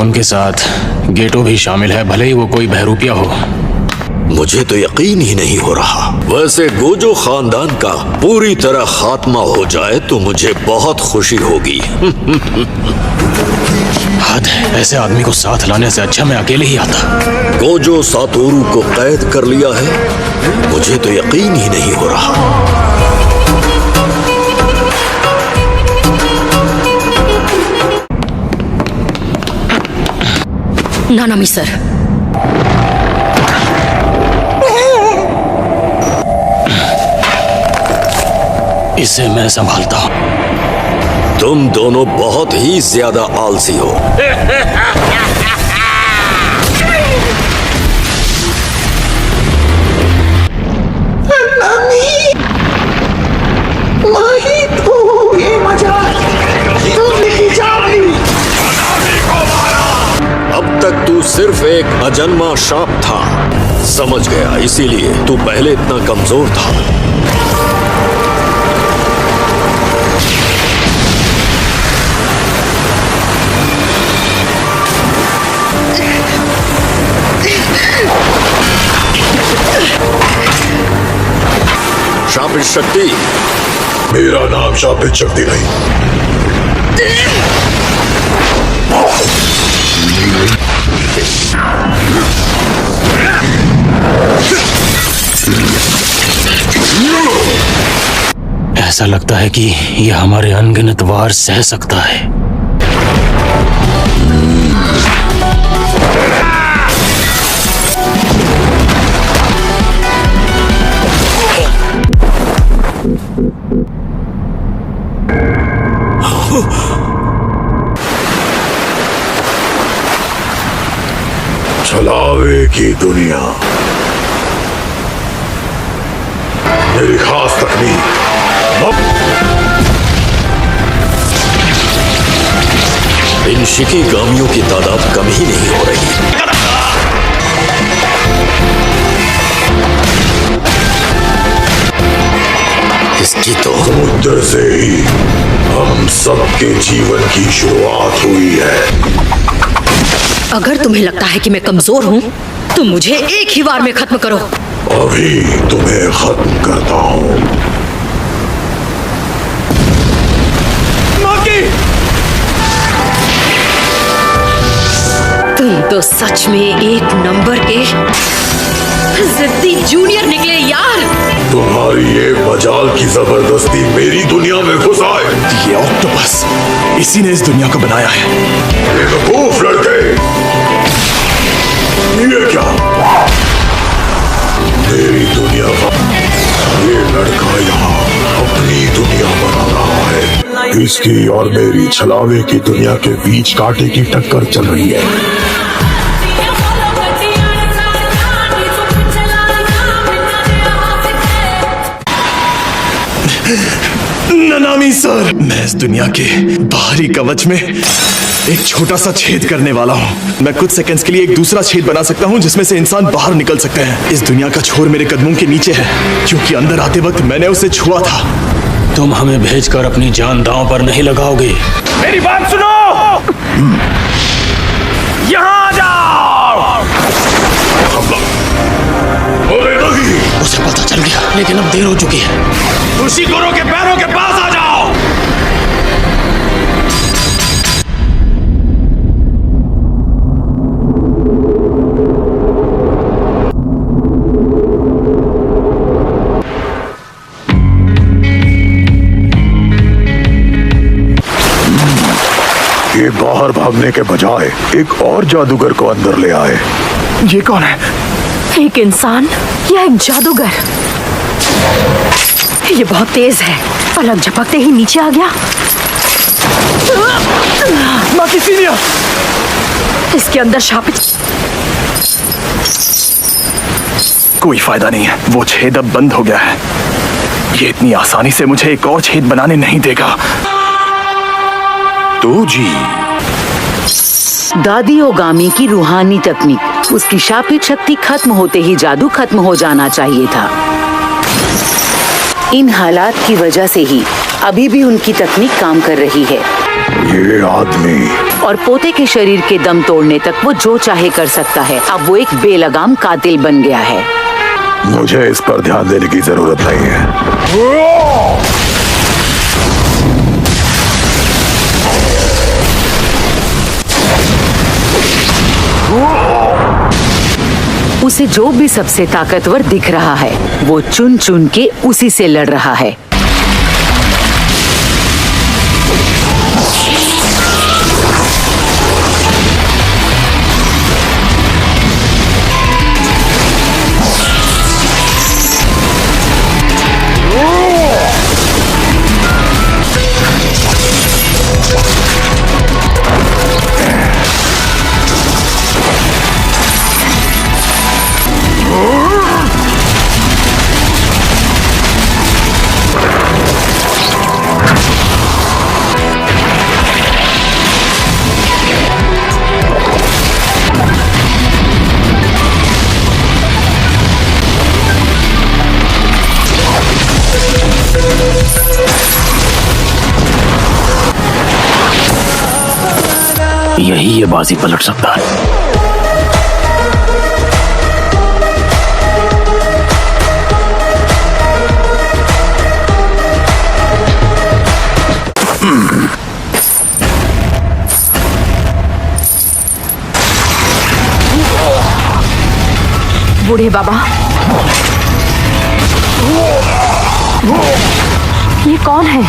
उनके साथ गेटो भी शामिल है, भले ही वो कोई बहरूपिया हो। मुझे तो यकीन ही नहीं हो रहा। वैसे गोजो खानदान का पूरी तरह खात्मा हो जाए तो मुझे बहुत खुशी होगी। हद है, ऐसे आदमी को साथ लाने से अच्छा मैं अकेले ही आता। गोजो सातोरू को कैद कर लिया है, मुझे तो यकीन ही नहीं हो रहा। नानामी सर, इसे मैं संभालता हूं। तुम दोनों बहुत ही ज्यादा आलसी हो। अब तक तू सिर्फ एक अजन्मा सांप था, समझ गया, इसीलिए तू पहले इतना कमजोर था। शापित शक्ति। मेरा नाम शापित शक्ति नहीं। ऐसा लगता है कि यह हमारे अनगिनत वार सह सकता है। छलावे की दुनिया, मेरी खास तकनीक। इन शिकीगामियों की तादाद कम ही नहीं हो रही। इसकी तो समुद्र से ही हम सबके जीवन की शुरुआत हुई है। अगर तुम्हें लगता है कि मैं कमजोर हूँ तो मुझे एक ही बार में खत्म करो। अभी तुम्हें खत्म करता हूँ। तुम तो सच में एक नंबर के जिद्दी जूनियर निकले यार। तुम्हारी ये मजाल की जबरदस्ती मेरी दुनिया में घुस आए। ये ऑक्टोपस, इसी ने इस दुनिया को बनाया है। बेवकूफ लड़के, ये क्या? मेरी दुनिया का ये लड़का यहाँ अपनी दुनिया बना रहा है। इसकी और मेरी छलावे की दुनिया के बीच कांटे की टक्कर चल रही है। नानामी सर, मैं इस दुनिया के बाहरी कवच में एक छोटा सा छेद करने वाला हूँ। मैं कुछ सेकंड्स के लिए एक दूसरा छेद बना सकता हूँ जिसमें से इंसान बाहर निकल सकते हैं। इस दुनिया का छोर मेरे कदमों के नीचे है, क्योंकि अंदर आते वक्त मैंने उसे छुआ था। तुम हमें भेजकर अपनी जान दांव पर नहीं लगाओगे। मेरी बात सुनो, यहाँ आ जाओ। उसे पता चल गया, लेकिन अब देर हो चुकी है। उसी गुरु के पैरों के पास आ जाओ। ये बाहर भागने के बजाय एक और जादूगर को अंदर ले आए। ये कौन है? एक इंसान या एक जादूगर? ये बहुत तेज है, पलक झपकते ही नीचे आ गया। माकिसीनिया! इसके अंदर शापित। कोई फायदा नहीं है, वो छेद अब बंद हो गया है। ये इतनी आसानी से मुझे एक और छेद बनाने नहीं देगा। तो जी, दादी ओगामी की रूहानी तकनीक, उसकी शापित शक्ति खत्म होते ही जादू खत्म हो जाना चाहिए था। इन हालात की वजह से ही अभी भी उनकी तकनीक काम कर रही है। ये आदमी और पोते के शरीर के दम तोड़ने तक वो जो चाहे कर सकता है। अब वो एक बेलगाम कातिल बन गया है। मुझे इस पर ध्यान देने की जरूरत नहीं है। उसे जो भी सबसे ताकतवर दिख रहा है वो चुन चुन के उसी से लड़ रहा है। यही ये बाजी पलट सकता है। बूढ़े बाबा, ये कौन है?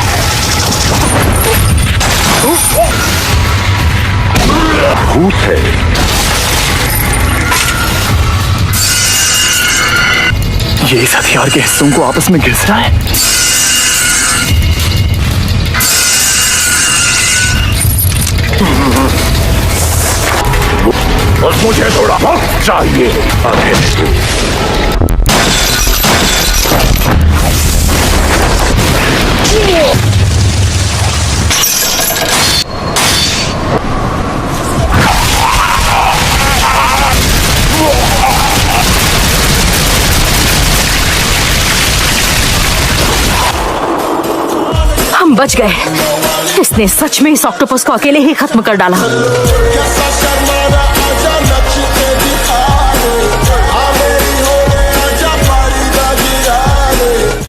भूत है। ये इस हथियार के हिस्सों को आपस में घिस रहा है। बस मुझे थोड़ा वक्त चाहिए। हम बच गए। इसने सच में इस ऑक्टोपस को अकेले ही खत्म कर डाला।